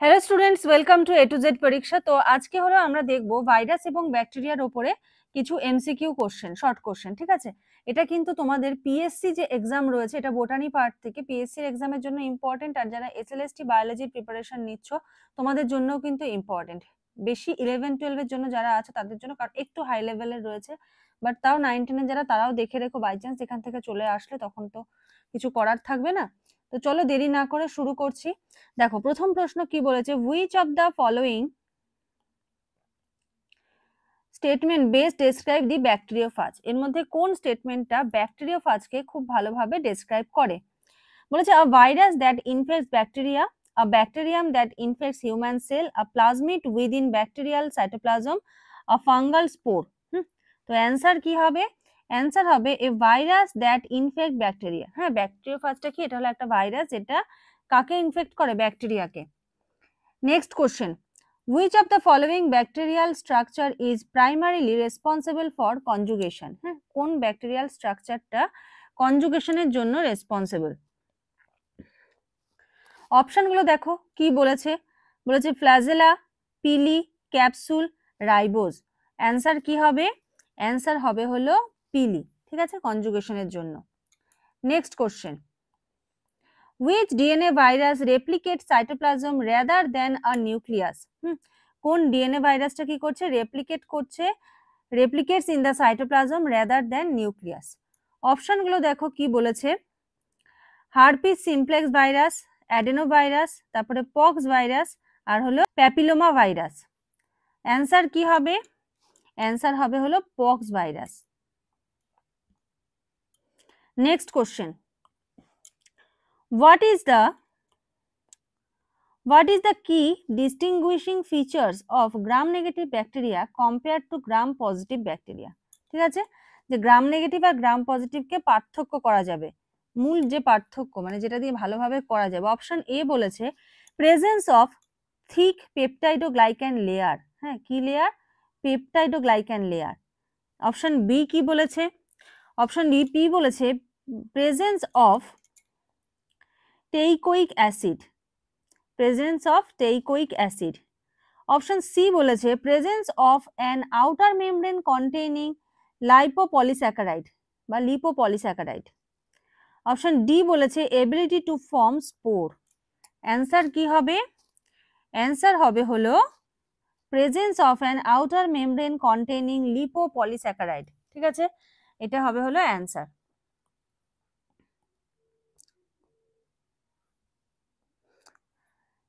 Hello students, welcome to A to Z পরীক্ষা। তো আজকে হলো আমরা দেখব ভাইরাস এবং ব্যাকটেরিয়ার উপরে কিছু এমসিকিউ কোশ্চেন, শর্ট কোশ্চেন। ঠিক আছে, এটা কিন্তু তোমাদের পিএসসি যে এক্সাম রয়েছে, এটা বোটানি পার্ট থেকে পিএসসি এর এক্সামের জন্য ইম্পর্টেন্ট। আর যারা এসএলএসটি বায়োলজির প্রিপারেশন নিচ্ছ তোমাদের জন্যও কিন্তু ইম্পর্টেন্ট। বেশি 11-12 এর জন্য যারা আছে তাদের জন্য, কারণ একটু হাই লেভেলের রয়েছে, বাট তাও 9-10 এর যারা, তারাও দেখে রেখো, বাই চান্স এখান থেকে চলে আসলে তখন তো কিছু করার থাকবে না। তো চলো দেরি না করে শুরু করছি। দেখো প্রথম প্রশ্ন কি বলেছে, which of the following statement best describe the bacteriophage. এর মধ্যে কোন স্টেটমেন্টটা ব্যাকটেরিওফাজকে খুব ভালোভাবে ডেসক্রাইব করে? বলেছে a virus that infects bacteria, a bacterium that infects human cell, a plasmid within bacterial cytoplasm, a fungal spore. তো অ্যান্সার কি হবে? অ্যান্সার হবে a virus that infect bacteria. হ্যাঁ, ব্যাকটেরিওফাজটা কি? এটা হলো একটা ভাইরাস যেটা কাকে ইনফেক্ট করে? ব্যাকটেরিয়াকে। Next question, which of the following bacterial structure is primarily responsible for conjugation? হ্যাঁ, কোন ব্যাকটেরিয়াল স্ট্রাকচারটা কনজুগেশনের জন্য রেসপন্সিবল? অপশনগুলো দেখো কি বলেছে। বলেছে ফ্ল্যাজেলা, পিলি, ক্যাপসুল, রাইবোজ। অ্যান্সার কি হবে? অ্যান্সার হবে হলো পিলি। ঠিক আছে, কনজুগেশনের জন্য। Next question, which DNA virus replicates cytoplasm rather than a nucleus? কোন ডিএনএ ভাইরাসটা কি করছে? রেপ্লিকেট করছে, replicates in the cytoplasm rather than nucleus. অপশনগুলো দেখো কি বলেছে। হার্পিস সিমপ্লেক্স ভাইরাস, অ্যাডেনোভাইরাস, তারপরে পক্স ভাইরাস, আর হলো প্যাপিলোমা ভাইরাস। অ্যান্সার কি হবে? অ্যান্সার হবে হলো pox virus. Next question, What is the key distinguishing features of gram-negative bacteria compared to gram-positive bacteria? ঠিক আছে, যে গ্রাম নেগেটিভ আর গ্রাম পজিটিভকে পার্থক্য করা যাবে, মূল যে পার্থক্য মানে যেটা দিয়ে ভালোভাবে করা যাবে। অপশন এ বলেছে presence of thick peptidoglycan layer. হ্যাঁ, কি layer? Peptidoglycan layer. Option B কি বলেছে? অপশন বি বলেছে presence of teichoic acid, presence of teichoic acid. Option C বলেছে presence of an outer membrane containing lipopolysaccharide বা lipopolysaccharide. Option D বলেছে ability to form spore. Answer কি হবে? Answer হবে হলো presence of an outer membrane containing lipopolysaccharide. ঠিক আছে, এটা হবে হলো answer.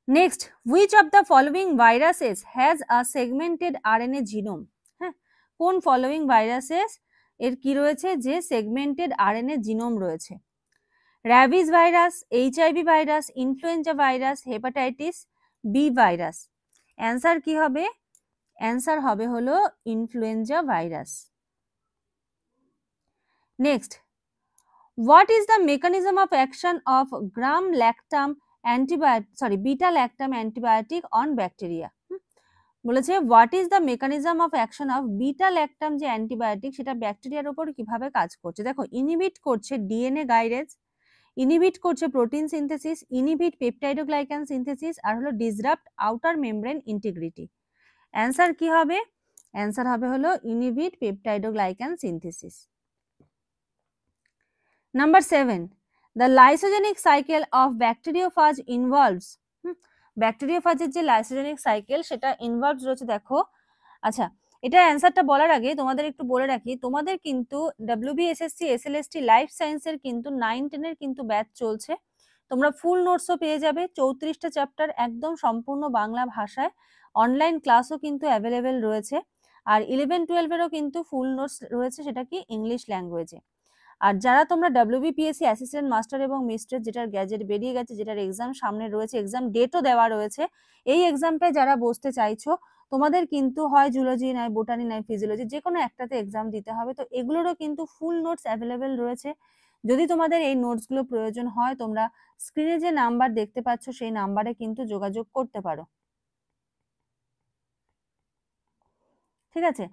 Next, which of the following viruses has a segmented RNA genome? হ্যাঁ, কোন ফলোইং ভাইরাসেস এর কি রয়েছে? যে সেগমেন্টেড আরএনএ জিনোম রয়েছে। Rabies virus, HIV virus, influenza virus, hepatitis B virus. Answer কি হবে? অ্যান্সার হবে হলো influenza virus. Next, what is the mechanism of action of gram-lactam beta lactam antibiotic on bacteria? বলেছে what is the mechanism of action of beta lactam যে antibiotic, সেটা ব্যাকটেরিয়ার উপর কিভাবে কাজ করছে। দেখো, ইনহিবিট করছে ডিএনএ গাইরেজ, ইনহিবিট করছে protein synthesis, inhibit peptidoglycan synthesis, আর হলো disrupt outer membrane integrity. Answer কি হবে? অ্যান্সার হবে হলো inhibit peptidoglycan synthesis. Number 7, the lysogenic cycle of bacteriophage involves. ব্যাকটেরিওফাজের যে লাইসোজেনিক সাইকেল সেটা ইনভলভস রয়েছে। দেখো, আচ্ছা, এটার অ্যান্সারটা বলার আগে তোমাদের একটু বলে রাখি, তোমাদের কিন্তু WBSSC SLST লাইফ সায়েন্সের কিন্তু 9-10 এর কিন্তু ব্যাচ চলছে। তোমরা ফুল নোটসও পেয়ে যাবে, 34টা চ্যাপ্টার একদম সম্পূর্ণ বাংলা ভাষায়। অনলাইন ক্লাসও কিন্তু অ্যাভেলেবেল রয়েছে। আর 11-12 এরও কিন্তু ফুল নোটস রয়েছে, সেটা কি ইংলিশ ল্যাঙ্গুয়েজে। আর যারা তোমরা WBPSC অ্যাসিস্ট্যান্ট মাস্টার এবং মিস্ট্রেস, যেটার গ্যাজেট বেরিয়ে গেছে, যেটার এক্সাম সামনে রয়েছে, এক্সাম ডেটও দেওয়া রয়েছে, এই এক্সামটায় যারা বসতে চাইছো, তোমাদের কিন্তু হয় জুলজি নয় বোটানি নয় ফিজিওলজি, যে কোনো একটাতে এক্সাম দিতে হবে। তো এগুলোরও কিন্তু ফুল নোটস অ্যাভেলেবেল রয়েছে। যদি তোমাদের এই নোটসগুলো প্রয়োজন হয়, তোমরা স্ক্রিনে যে নাম্বার দেখতে পাচ্ছ সেই নাম্বারে কিন্তু যোগাযোগ করতে পারো। ঠিক আছে,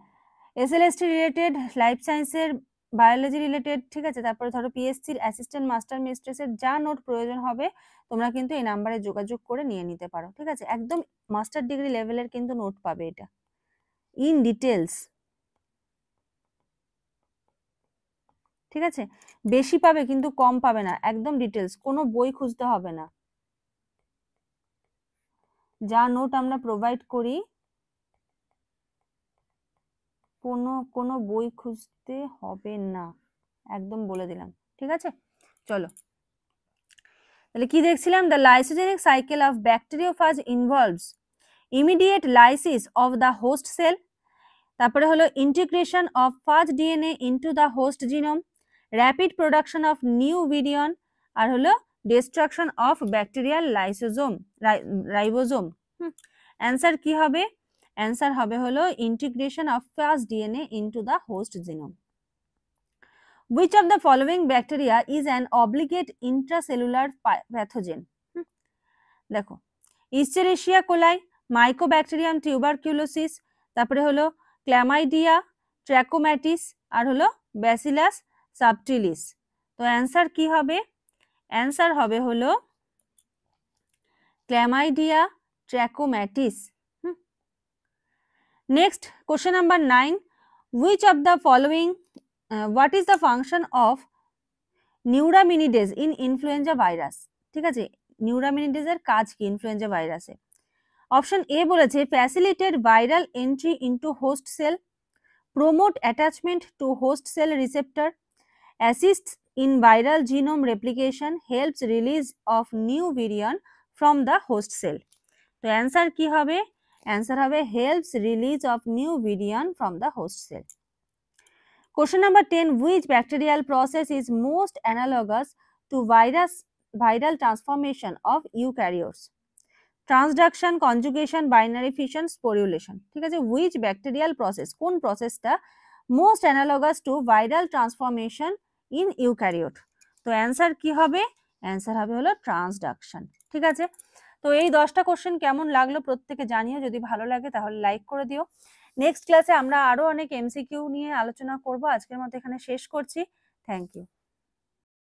SLST রিলেটেড লাইফ সায়েন্সের বায়োলজি রিলেটেড, ঠিক আছে, তারপরে ধরো পিএসসির অ্যাসিস্ট্যান্ট মাস্টার মিস্ট্রেসের যা নোট প্রয়োজন হবে তোমরা কিন্তু এই নাম্বারে যোগাযোগ করে নিয়ে নিতে পারো, ঠিক আছে। একদম মাস্টার ডিগ্রি লেভেলের কিন্তু নোট পাবে এটা ইন ডিটেলস, ঠিক আছে। বেশি পাবে কিন্তু কম পাবে না, একদম ডিটেলস, কোনো বই খুঁজতে হবে না। যা নোট আমরা প্রোভাইড করি কোনো বই খুঁজতে হবে না, একদম বলে দিলাম, ঠিক আছে। চলো তাহলে কি দেখছিলাম, the lysogenic cycle of bacteriophage involves immediate lysis of the host cell, তারপরে হলো integration of phage DNA into the host genome, rapid production of new virion, আর হলো destruction of bacterial lysosome ribosome. Answer কি হবে, answer হবে হলো integration of phage DNA into the host genome. Which of the following bacteria is an obligate intracellular pathogen? দেখো, ইস্চেরিশিয়া কোলাই, Mycobacterium tuberculosis, তারপরে হলো chlamydia, ট্র্যাকোম্যাটিস, আর হলো ব্যাসিলাস সাবটিলিস। তো অ্যান্সার কি হবে, অ্যান্সার হবে হলো chlamydia trachomatis. Next question number 9, which of the following what is the function of neuraminidase in influenza virus, ঠিক আছে, নিউরামিনিডেজের কাজ কি ইনফ্লুয়েঞ্জা ভাইরাসে। অপশন এ বলেছে facilitate viral entry into host cell, promote attachment two host cell receptor, assist in viral genome replication, helps release of new variant from the host sell. তো answer কি হবে, answer হবে helps release of new variant from the host sell. Question number 10, which bacterial process is most analogous to viral transformation of eukaryotes? Transduction, conjugation, binary fission, sporulation, ঠিক আছে। which bacterial process, কোন প্রসেসটা most analogous to viral transformation in eukaryote? তো answer কি হবে, answer হবে হলো transduction, ঠিক আছে। তো এই 10টা কোশ্চেন কেমন লাগলো প্রত্যেকে জানিও, যদি ভালো লাগে তাহলে লাইক করে দিও। নেক্সট ক্লাসে আমরা আরো অনেক এমসিকিউ নিয়ে আলোচনা করব, আজকের মতো এখানে শেষ করছি, থ্যাংক ইউ।